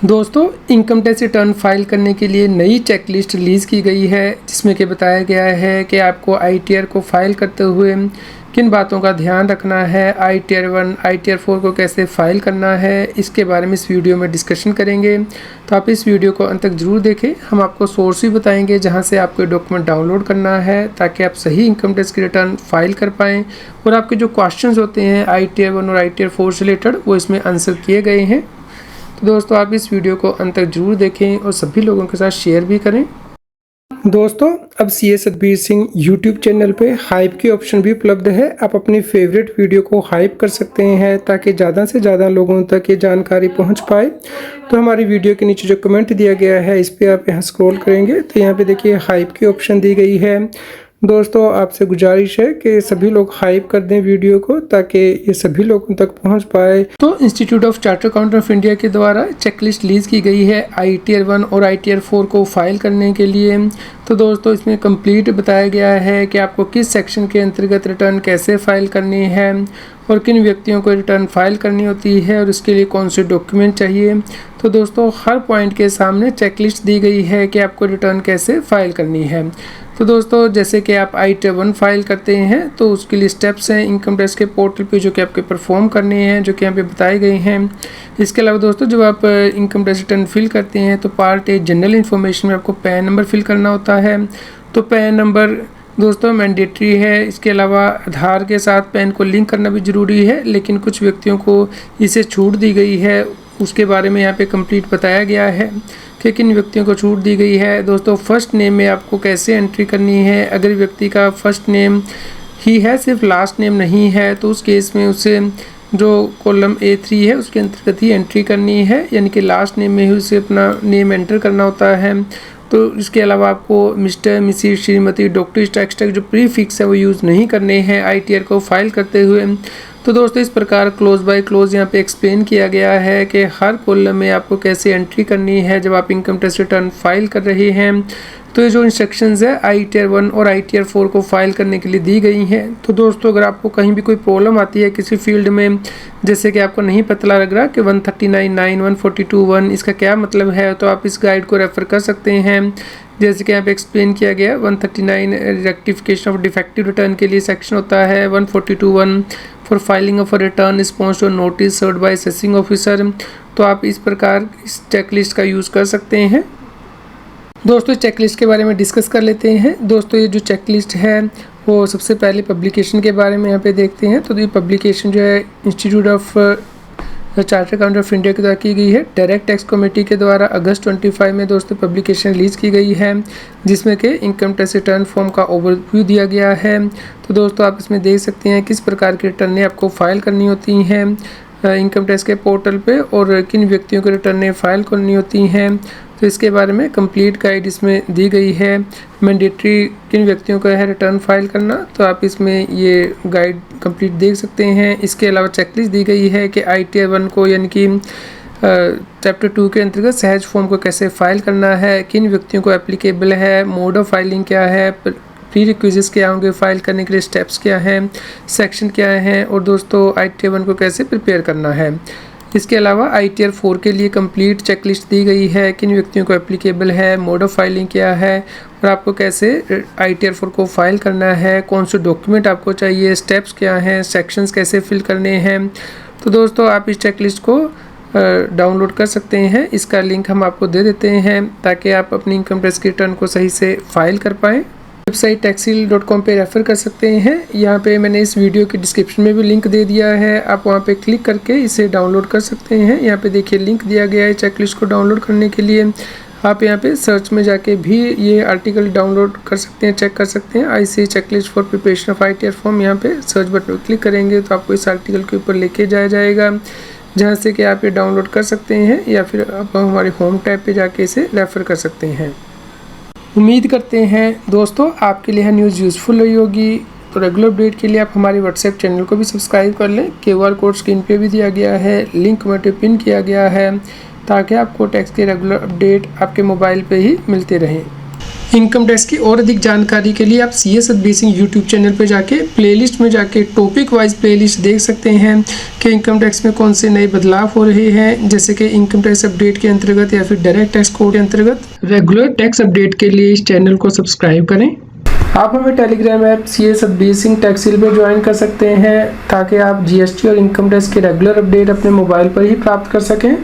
दोस्तों, income tax return file करने के लिए नई चेकलिस्ट रिलीज़ की गई है, जिसमें कि बताया गया है कि आपको आईटीआर को फाइल करते हुए किन बातों का ध्यान रखना है, आईटीआर 1, आईटीआर 4 को कैसे फाइल करना है, इसके बारे में इस वीडियो में डिस्कशन करेंगे। तो आप इस वीडियो को अंत तक ज़रूर देखें। हम आपको सोर्स भी बताएंगे जहां से आपको डॉक्यूमेंट डाउनलोड करना है, ताकि आप सही इनकम टैक्स की रिटर्न फाइल कर पाएँ और आपके जो क्वेश्चन होते हैं आईटीआर 1 और आईटीआर 4 से रिलेटेड, वो इसमें आंसर किए गए हैं। तो दोस्तों, आप इस वीडियो को अंत तक जरूर देखें और सभी लोगों के साथ शेयर भी करें। दोस्तों, अब CA Satbir Singh YouTube channel पे हाइप की ऑप्शन भी उपलब्ध है। आप अपनी फेवरेट वीडियो को हाइप कर सकते हैं ताकि ज़्यादा से ज़्यादा लोगों तक ये जानकारी पहुंच पाए। तो हमारी वीडियो के नीचे जो कमेंट दिया गया है, इस पर आप यहाँ स्क्रॉल करेंगे तो यहाँ पे देखिए हाइप की ऑप्शन दी गई है। दोस्तों, आपसे गुजारिश है कि सभी लोग हाइप कर दें वीडियो को, ताकि ये सभी लोगों तक पहुंच पाए। तो institute of chartered accountant of India के द्वारा चेकलिस्ट रिलीज की गई है आईटीआर 1 और आईटीआर 4 को फाइल करने के लिए। तो दोस्तों, इसमें कंप्लीट बताया गया है कि आपको किस सेक्शन के अंतर्गत रिटर्न कैसे फाइल करनी है और किन व्यक्तियों को रिटर्न फाइल करनी होती है और इसके लिए कौन से डॉक्यूमेंट चाहिए। तो दोस्तों, हर पॉइंट के सामने चेकलिस्ट दी गई है कि आपको रिटर्न कैसे फाइल करनी है। तो दोस्तों, जैसे कि आप आईटीआर 1 फाइल करते हैं तो उसके लिए स्टेप्स हैं इनकम टैक्स के पोर्टल पे जो कि आपके परफॉर्म करने हैं, जो कि यहाँ पे बताए गए हैं। इसके अलावा दोस्तों, जब आप इनकम टैक्स रिटर्न फिल करते हैं तो पार्ट ए जनरल इन्फॉर्मेशन में आपको पैन नंबर फिल करना होता है। तो पैन नंबर दोस्तों मैंडेटरी है। इसके अलावा आधार के साथ पैन को लिंक करना भी ज़रूरी है, लेकिन कुछ व्यक्तियों को इसे छूट दी गई है, उसके बारे में यहाँ पे कंप्लीट बताया गया है कि किन व्यक्तियों को छूट दी गई है। दोस्तों, फर्स्ट नेम में आपको कैसे एंट्री करनी है। अगर व्यक्ति का फर्स्ट नेम ही है, सिर्फ लास्ट नेम नहीं है, तो उस केस में उसे जो कॉलम A3 है उसके अंतर्गत ही एंट्री करनी है, यानी कि लास्ट नेम में ही उसे अपना नेम एंटर करना होता है। तो इसके अलावा आपको mister, Mrs, Shrimati, doctor, text जो प्रीफिक्स है वो यूज़ नहीं करने हैं आईटीआर को फाइल करते हुए। तो दोस्तों, इस प्रकार क्लोज बाय क्लोज यहाँ पे एक्सप्लेन किया गया है कि हर कॉलम में आपको कैसे एंट्री करनी है जब आप इनकम टैक्स रिटर्न फाइल कर रहे हैं। तो ये जो इंस्ट्रक्शंस है आईटीआर 1 और आईटीआर 4 को फाइल करने के लिए दी गई हैं। तो दोस्तों, अगर आपको कहीं भी कोई प्रॉब्लम आती है किसी फील्ड में, जैसे कि आपको नहीं पता लग रहा कि 139(9), 142(1) इसका क्या मतलब है, तो आप इस गाइड को रेफ़र कर सकते हैं। जैसे कि यहाँ पे एक्सप्लेन किया गया, 139 रेक्टिफिकेशन ऑफ डिफेक्टिव रिटर्न के लिए सेक्शन होता है, 142(1) for filing of a return response to notice served by assessing officer. तो आप इस प्रकार इस चेकलिस्ट का यूज़ कर सकते हैं। दोस्तों, चेकलिस्ट के बारे में डिस्कस कर लेते हैं। दोस्तों, ये जो चेकलिस्ट है वो सबसे पहले पब्लिकेशन के बारे में यहाँ पे देखते हैं। तो ये पब्लिकेशन जो है institute of chartered accountant of India के द्वारा की गई है। डायरेक्ट टैक्स कमेटी के द्वारा अगस्त 25 में दोस्तों पब्लिकेशन रिलीज़ की गई है, जिसमें कि इनकम टैक्स रिटर्न फॉर्म का ओवरव्यू दिया गया है। तो दोस्तों, आप इसमें देख सकते हैं किस प्रकार की रिटर्नें आपको फाइल करनी होती हैं इनकम टैक्स के पोर्टल पे और किन व्यक्तियों को रिटर्नें फाइल करनी होती हैं। तो इसके बारे में कंप्लीट गाइड इसमें दी गई है। मैंडेटरी किन व्यक्तियों का है रिटर्न फाइल करना, तो आप इसमें ये गाइड कंप्लीट देख सकते हैं। इसके अलावा चेकलिस्ट दी गई है कि आईटीआर 1 को, यानी कि चैप्टर 2 के अंतर्गत सहज फॉर्म को कैसे फाइल करना है, किन व्यक्तियों को एप्लीकेबल है, मोड ऑफ फाइलिंग क्या है, प्री रिक्विजिट्स क्या होंगे फाइल करने के लिए, स्टेप्स क्या हैं, सेक्शन क्या हैं, और दोस्तों आईटीआर 1 को कैसे प्रिपेयर करना है। इसके अलावा आईटीआर 4 के लिए कंप्लीट चेकलिस्ट दी गई है, किन व्यक्तियों को एप्लीकेबल है, मोड ऑफ फाइलिंग क्या है और आपको कैसे आईटीआर 4 को फाइल करना है, कौन से डॉक्यूमेंट आपको चाहिए, स्टेप्स क्या हैं, सेक्शंस कैसे फिल करने हैं। तो दोस्तों, आप इस चेकलिस्ट को डाउनलोड कर सकते हैं। इसका लिंक हम आपको दे देते हैं ताकि आप अपनी इनकम टैक्स की रिटर्न को सही से फाइल कर पाएँ। वेबसाइट taxil.com पे रेफ़र कर सकते हैं। यहाँ पे मैंने इस वीडियो के डिस्क्रिप्शन में भी लिंक दे दिया है, आप वहाँ पे क्लिक करके इसे डाउनलोड कर सकते हैं। यहाँ पे देखिए लिंक दिया गया है चेकलिस्ट को डाउनलोड करने के लिए। आप यहाँ पे सर्च में जाके भी ये आर्टिकल डाउनलोड कर सकते हैं, चेक कर सकते हैं। ICAI checklist for preparation of ITR form, यहाँ पे सर्च बटन पर क्लिक करेंगे तो आपको इस आर्टिकल के ऊपर लेके जाया जाएगा, जहाँ से कि आप ये डाउनलोड कर सकते हैं, या फिर आप हमारे होम टैब पे जाके इसे रेफ़र कर सकते हैं। उम्मीद करते हैं दोस्तों आपके लिए यह न्यूज़ यूज़फुल रही होगी। तो रेगुलर अपडेट के लिए आप हमारे व्हाट्सएप चैनल को भी सब्सक्राइब कर लें। QR कोड स्क्रीन पे भी दिया गया है, लिंक कमेंट में पिन किया गया है, ताकि आपको टैक्स के रेगुलर अपडेट आपके मोबाइल पे ही मिलते रहें। इनकम टैक्स की और अधिक जानकारी के लिए आप CS Satbir Singh YouTube channel पर जाके प्लेलिस्ट में जाके टॉपिक वाइज प्लेलिस्ट देख सकते हैं कि इनकम टैक्स में कौन से नए बदलाव हो रहे हैं, जैसे कि इनकम टैक्स अपडेट के अंतर्गत या फिर डायरेक्ट टैक्स कोड के अंतर्गत। रेगुलर टैक्स अपडेट के लिए इस चैनल को सब्सक्राइब करें। आप हमें Telegram app CS Satbir Singh टैक्सिल पर ज्वाइन कर सकते हैं ताकि आप GST और इनकम टैक्स के रेगुलर अपडेट अपने मोबाइल पर ही प्राप्त कर सकें।